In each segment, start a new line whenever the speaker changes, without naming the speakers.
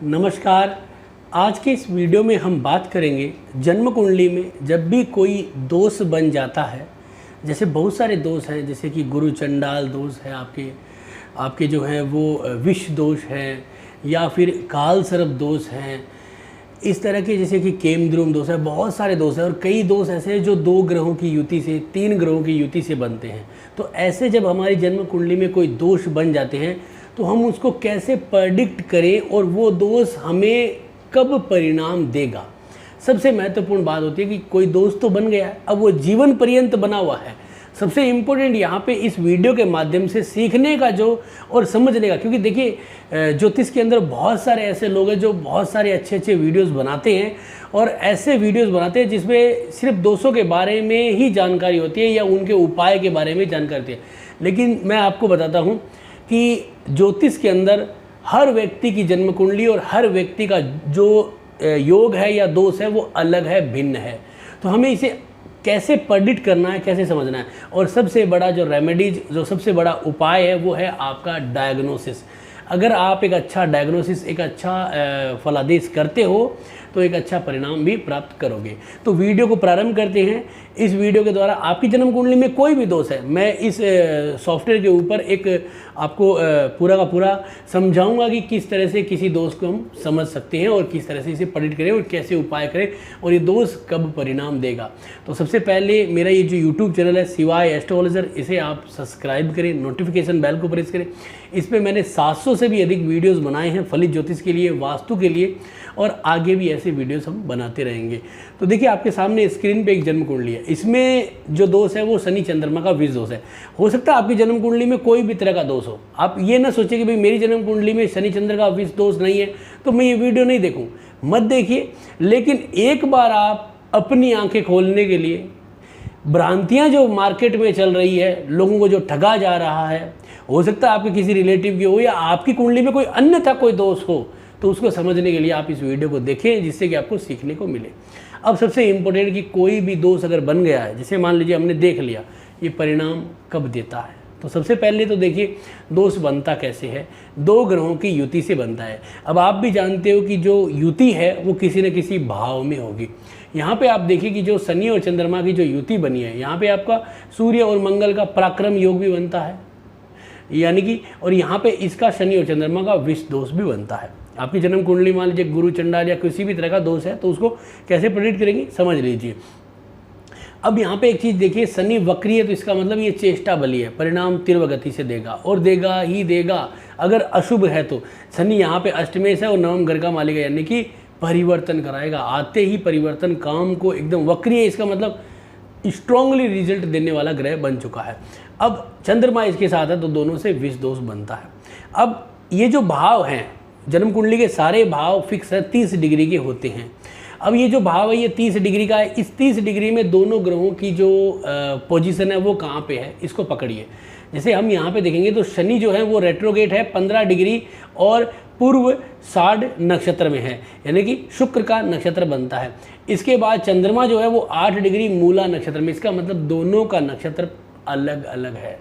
नमस्कार। आज के इस वीडियो में हम बात करेंगे जन्म कुंडली में जब भी कोई दोष बन जाता है। जैसे बहुत सारे दोष हैं, जैसे कि गुरु चंडाल दोष है, आपके जो हैं वो विष दोष है, या फिर काल सर्प दोष हैं, इस तरह के जैसे कि केमद्रुम दोष है। बहुत सारे दोष हैं और कई दोष ऐसे हैं जो 2 ग्रहों की युति से, 3 ग्रहों की युति से बनते हैं। तो ऐसे जब हमारी जन्म कुंडली में कोई दोष बन जाते हैं तो हम उसको कैसे प्रेडिक्ट करें और वो दोष हमें कब परिणाम देगा। सबसे महत्वपूर्ण बात होती है कि कोई दोष तो बन गया है, अब वो जीवन पर्यंत बना हुआ है। सबसे इम्पोर्टेंट यहाँ पे इस वीडियो के माध्यम से सीखने का जो और समझने का, क्योंकि देखिए ज्योतिष के अंदर बहुत सारे ऐसे लोग हैं जो बहुत सारे अच्छे अच्छे वीडियोस बनाते हैं और ऐसे वीडियोस बनाते हैं जिसमें सिर्फ दोषों के बारे में ही जानकारी होती है या उनके उपाय के बारे में जानकारी होती है। लेकिन मैं आपको बताता हूँ कि ज्योतिष के अंदर हर व्यक्ति की जन्म कुंडली और हर व्यक्ति का जो योग है या दोष है वो अलग है, भिन्न है। तो हमें इसे कैसे प्रेडिक्ट करना है, कैसे समझना है। और सबसे बड़ा जो रेमेडीज, जो सबसे बड़ा उपाय है वो है आपका डायग्नोसिस। अगर आप एक अच्छा डायग्नोसिस, एक अच्छा फलादेश करते हो तो एक अच्छा परिणाम भी प्राप्त करोगे। तो वीडियो को प्रारंभ करते हैं। इस वीडियो के द्वारा आपकी जन्म कुंडली में कोई भी दोष है, मैं इस सॉफ्टवेयर के ऊपर एक आपको पूरा का पूरा समझाऊंगा कि किस तरह से किसी दोष को हम समझ सकते हैं और किस तरह से इसे प्रेडिक्ट करें और कैसे उपाय करें और ये दोष कब परिणाम देगा। तो सबसे पहले मेरा ये जो यूट्यूब चैनल है शिवाय एस्ट्रोलॉजर, इसे आप सब्सक्राइब करें, नोटिफिकेशन बेल को प्रेस करें। इस पर मैंने 700 से भी अधिक वीडियोस बनाए हैं फलित ज्योतिष के लिए, वास्तु के लिए, और आगे भी ऐसे वीडियोस हम बनाते रहेंगे। तो देखिए आपके सामने स्क्रीन पे एक जन्म कुंडली है। इसमें जो दोष है वो शनि चंद्रमा का विष दोष है। हो सकता है आपकी जन्म कुंडली में कोई भी तरह का दोष हो। आप ये ना सोचिए कि भाई मेरी जन्म कुंडली में शनि चंद्र का विष दोष नहीं है तो मैं ये वीडियो नहीं देखूँ, मत देखिए। लेकिन एक बार आप अपनी आंखें खोलने के लिए, भ्रांतियाँ जो मार्केट में चल रही है, लोगों को जो ठगा जा रहा है, हो सकता है आपके किसी रिलेटिव की हो या आपकी कुंडली में कोई अन्यथा कोई दोष हो, तो उसको समझने के लिए आप इस वीडियो को देखें जिससे कि आपको सीखने को मिले। अब सबसे इम्पोर्टेंट कि कोई भी दोष अगर बन गया है, जैसे मान लीजिए हमने देख लिया, ये परिणाम कब देता है। तो सबसे पहले तो देखिए दोष बनता कैसे है, 2 ग्रहों की युति से बनता है। अब आप भी जानते हो कि जो युति है वो किसी न किसी भाव में होगी। यहाँ पे आप देखिए कि जो शनि और चंद्रमा की जो युति बनी है, यहाँ पे आपका सूर्य और मंगल का पराक्रम योग भी बनता है, यानी कि, और यहाँ पे इसका शनि और चंद्रमा का विष दोष भी बनता है। आपकी जन्म कुंडली मान लीजिए गुरु चंडाल या किसी भी तरह का दोष है तो उसको कैसे प्रेडिक्ट करेंगे समझ लीजिए। अब यहाँ पे एक चीज़ देखिए, शनि वक्री है तो इसका मतलब ये चेष्टा बली है, परिणाम तीव्र गति से देगा और देगा ही देगा। अगर अशुभ है तो शनि यहाँ पे अष्टमेश है और नवम घर का मालिक है, यानी कि परिवर्तन कराएगा, आते ही परिवर्तन, काम को एकदम वक्री है, इसका मतलब स्ट्रांगली रिजल्ट देने वाला ग्रह बन चुका है। अब चंद्रमा इसके साथ है तो दोनों से विष दोष बनता है। अब ये जो भाव हैं, जन्म कुंडली के सारे भाव फिक्स है, 30 डिग्री के होते हैं। अब ये जो भाव है ये 30 डिग्री का है। इस 30 डिग्री में दोनों ग्रहों की जो पोजीशन है वो कहाँ पे है, इसको पकड़िए। जैसे हम यहाँ पे देखेंगे तो शनि जो है वो रेट्रोगेट है 15 डिग्री और पूर्व 60 नक्षत्र में है, यानी कि शुक्र का नक्षत्र बनता है। इसके बाद चंद्रमा जो है वो 8 डिग्री मूला नक्षत्र में, इसका मतलब दोनों का नक्षत्र अलग अलग है।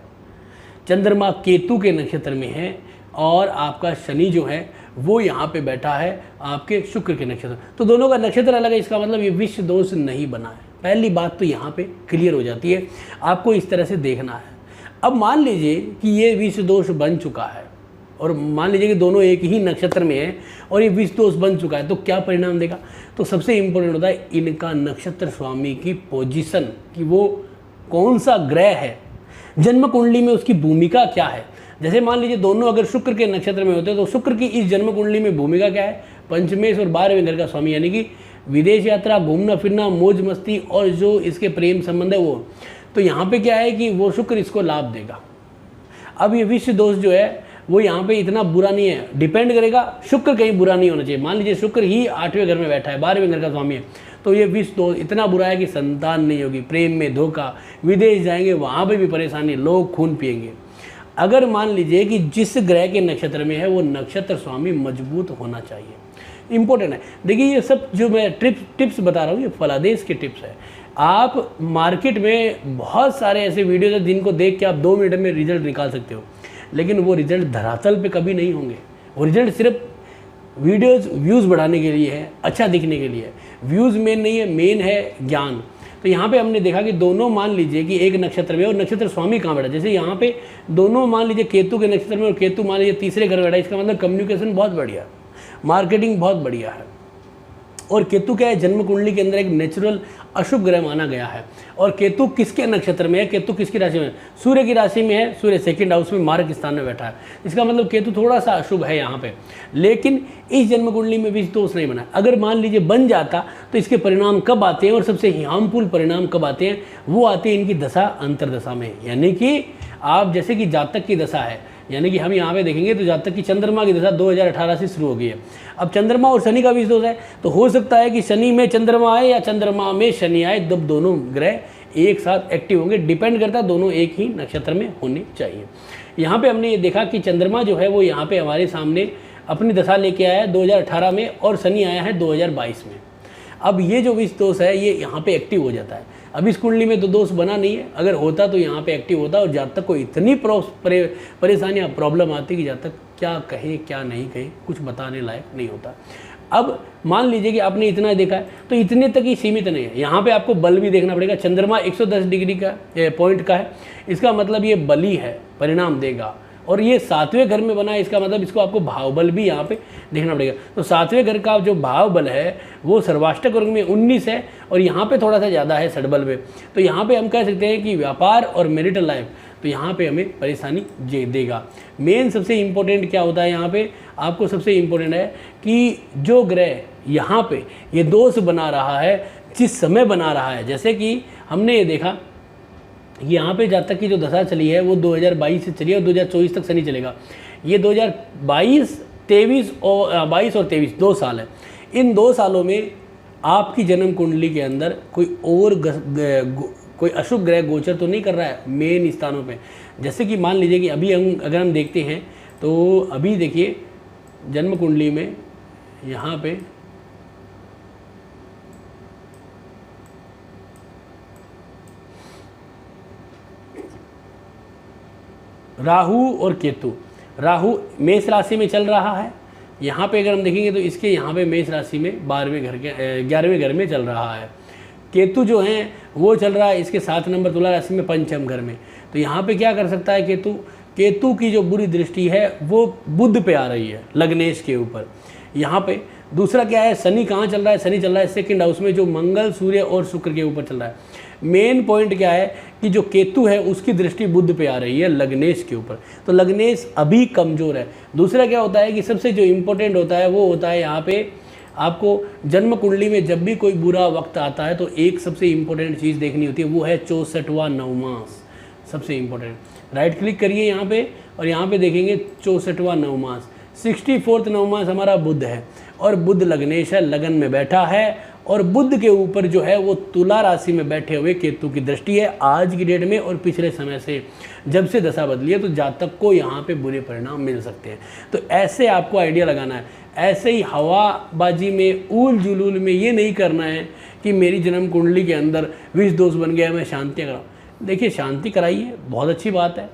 चंद्रमा केतु के नक्षत्र में है और आपका शनि जो है वो यहाँ पे बैठा है आपके शुक्र के नक्षत्र, तो दोनों का नक्षत्र अलग है, इसका मतलब ये विष दोष नहीं बना है। पहली बात तो यहाँ पे क्लियर हो जाती है, आपको इस तरह से देखना है। अब मान लीजिए कि ये विष दोष बन चुका है और मान लीजिए कि दोनों एक ही नक्षत्र में है और ये विष दोष बन चुका है, तो क्या परिणाम देगा। तो सबसे इम्पोर्टेंट होता है इनका नक्षत्र स्वामी की पोजीशन, कि वो कौन सा ग्रह है, जन्म कुंडली में उसकी भूमिका क्या है। जैसे मान लीजिए दोनों अगर शुक्र के नक्षत्र में होते हैं तो शुक्र की इस जन्म कुंडली में भूमिका क्या है, पंचमेश और 12वें घर का स्वामी, यानी कि विदेश यात्रा, घूमना फिरना, मौज मस्ती और जो इसके प्रेम संबंध है वो। तो यहाँ पे क्या है कि वो शुक्र इसको लाभ देगा। अब ये विष दोष जो है वो यहाँ पे इतना बुरा नहीं है, डिपेंड करेगा, शुक्र कहीं बुरा नहीं होना चाहिए। मान लीजिए शुक्र ही 8वें घर में बैठा है, 12वें घर का स्वामी है, तो ये विष दोष इतना बुरा है कि संतान नहीं होगी, प्रेम में धोखा, विदेश जाएंगे वहाँ पर भी परेशानी, लोग खून पिएंगे। अगर मान लीजिए कि जिस ग्रह के नक्षत्र में है वो नक्षत्र स्वामी मजबूत होना चाहिए, इंपॉर्टेंट है। देखिए ये सब जो मैं टिप्स बता रहा हूँ ये फलादेश के टिप्स है। आप मार्केट में बहुत सारे ऐसे वीडियोज हैं जिनको देख के आप 2 मिनट में रिजल्ट निकाल सकते हो, लेकिन वो रिजल्ट धरातल पे कभी नहीं होंगे। वो रिजल्ट सिर्फ वीडियोज़ व्यूज़ बढ़ाने के लिए है, अच्छा दिखने के लिए है। व्यूज़ मेन नहीं है, मेन है ज्ञान। तो यहाँ पे हमने देखा कि दोनों मान लीजिए कि एक नक्षत्र में और नक्षत्र स्वामी कहाँ बैठा, जैसे यहाँ पे दोनों मान लीजिए केतु के नक्षत्र में और केतु मान लीजिए तीसरे घर बैठा, इसका मतलब कम्युनिकेशन बहुत बढ़िया, मार्केटिंग बहुत बढ़िया है। और केतु क्या है, जन्म कुंडली के अंदर एक नेचुरल अशुभ ग्रह माना गया है। और केतु किसके नक्षत्र में है, केतु किसकी राशि में है, सूर्य की राशि में है। सूर्य सेकंड हाउस में मार्ग स्थान में बैठा है, इसका मतलब केतु थोड़ा सा अशुभ है यहाँ पे। लेकिन इस जन्म कुंडली में भी दोष नहीं बना। अगर मान लीजिए बन जाता तो इसके परिणाम कब आते हैं और सबसे हार्मफुल परिणाम कब आते हैं, वो आते हैं इनकी दशा अंतरदशा में। यानी कि आप जैसे कि जातक की दशा है, यानी कि हम यहाँ पे देखेंगे तो जातक की चंद्रमा की दशा 2018 से शुरू हो गई है। अब चंद्रमा और शनि का भी दोष है, तो हो सकता है कि शनि में चंद्रमा आए या चंद्रमा में शनि आए, जब दोनों ग्रह एक साथ एक्टिव होंगे। डिपेंड करता है दोनों एक ही नक्षत्र में होने चाहिए। यहाँ पे हमने ये देखा कि चंद्रमा जो है वो यहाँ पे हमारे सामने अपनी दशा लेके आया है 2018 में और शनि आया है 2022 में। अब ये जो विष दोष है ये यहाँ पे एक्टिव हो जाता है। अब इस कुंडली में तो दोष बना नहीं है, अगर होता तो यहाँ पे एक्टिव होता और जातक को इतनी परेशानियाँ प्रॉब्लम आती कि जातक क्या कहे क्या नहीं कहे, कुछ बताने लायक नहीं होता। अब मान लीजिए कि आपने इतना देखा है तो इतने तक ही सीमित नहीं है, यहाँ पे आपको बल भी देखना पड़ेगा। चंद्रमा 110 डिग्री का पॉइंट का है, इसका मतलब ये बली है, परिणाम देगा। और ये 7वें घर में बना है, इसका मतलब इसको आपको भाव बल भी यहाँ पे देखना पड़ेगा। तो 7वें घर का जो भाव बल है वो सर्वाष्टक वर्ग में 19 है और यहाँ पे थोड़ा सा ज़्यादा है षडबल में। तो यहाँ पे हम कह सकते हैं कि व्यापार और मैरिटल लाइफ तो यहाँ पे हमें परेशानी देगा। मेन सबसे इम्पोर्टेंट क्या होता है यहाँ पे, आपको सबसे इम्पोर्टेंट है कि जो ग्रह यहाँ पे ये दोष बना रहा है, जिस समय बना रहा है, जैसे कि हमने ये देखा यहाँ पे जातक की जो दशा चली है वो 2022 से चली है और 2024 तक शनि चलेगा। ये 2022, 23 और 22 और 23 2 साल है। इन 2 सालों में आपकी जन्म कुंडली के अंदर कोई अशुभ ग्रह गोचर तो नहीं कर रहा है मेन स्थानों पे। जैसे कि मान लीजिए कि अभी अगर हम देखते हैं तो अभी देखिए जन्म कुंडली में यहाँ पे राहु और केतु, राहु मेष राशि में चल रहा है। यहाँ पे अगर हम देखेंगे तो इसके यहाँ पे मेष राशि में 11वें घर में चल रहा है। केतु जो हैं वो चल रहा है इसके 7 नंबर तुला राशि में 5म घर में। तो यहाँ पे क्या कर सकता है केतु की जो बुरी दृष्टि है वो बुध पे आ रही है, लग्नेश के ऊपर। यहाँ पे दूसरा क्या है, शनि कहाँ चल रहा है, शनि चल रहा है सेकंड हाउस में, जो मंगल सूर्य और शुक्र के ऊपर चल रहा है। मेन पॉइंट क्या है कि जो केतु है उसकी दृष्टि बुध पे आ रही है, लग्नेश के ऊपर। तो लग्नेश अभी कमज़ोर है। दूसरा क्या होता है कि सबसे जो इम्पोर्टेंट होता है वो होता है यहाँ पे आपको जन्म कुंडली में जब भी कोई बुरा वक्त आता है तो एक सबसे इम्पोर्टेंट चीज़ देखनी होती है, वो है 64वां नवमास। सबसे इम्पोर्टेंट राइट क्लिक करिए यहाँ पे और यहाँ पे देखेंगे 64वां नवमास। 64th नवमास हमारा बुध है और बुध लग्नेश है, लगन में बैठा है और बुध के ऊपर जो है वो तुला राशि में बैठे हुए केतु की दृष्टि है आज की डेट में। और पिछले समय से जब से दशा बदली है तो जातक को यहाँ पे बुरे परिणाम मिल सकते हैं। तो ऐसे आपको आइडिया लगाना है, ऐसे ही हवाबाजी में ऊल जुलूल में ये नहीं करना है कि मेरी जन्म कुंडली के अंदर विष दोष बन गया मैं शांति कराऊँ। देखिए शांति कराइए, बहुत अच्छी बात है,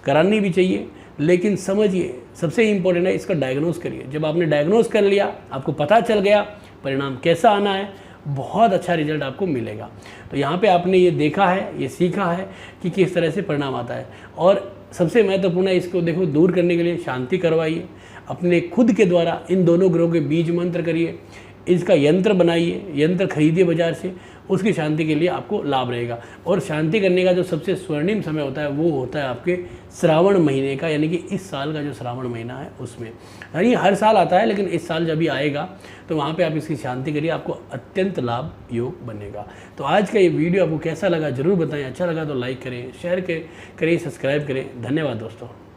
करानी भी चाहिए, लेकिन समझिए सबसे इम्पोर्टेंट है इसका डायग्नोस करिए। जब आपने डायग्नोस कर लिया, आपको पता चल गया परिणाम कैसा आना है, बहुत अच्छा रिजल्ट आपको मिलेगा। तो यहाँ पे आपने ये देखा है, ये सीखा है कि किस तरह से परिणाम आता है। और सबसे महत्वपूर्ण है इसको देखो दूर करने के लिए शांति करवाइए, अपने खुद के द्वारा इन दोनों ग्रहों के बीज मंत्र करिए, इसका यंत्र बनाइए, यंत्र खरीदिए बाजार से, उसकी शांति के लिए आपको लाभ रहेगा। और शांति करने का जो सबसे स्वर्णिम समय होता है वो होता है आपके श्रावण महीने का, यानी कि इस साल का जो श्रावण महीना है उसमें। यानी हर साल आता है लेकिन इस साल जब भी आएगा तो वहाँ पे आप इसकी शांति करिए, आपको अत्यंत लाभ योग बनेगा। तो आज का ये वीडियो आपको कैसा लगा ज़रूर बताएं। अच्छा लगा तो लाइक करें, शेयर करें, सब्सक्राइब करें। धन्यवाद दोस्तों।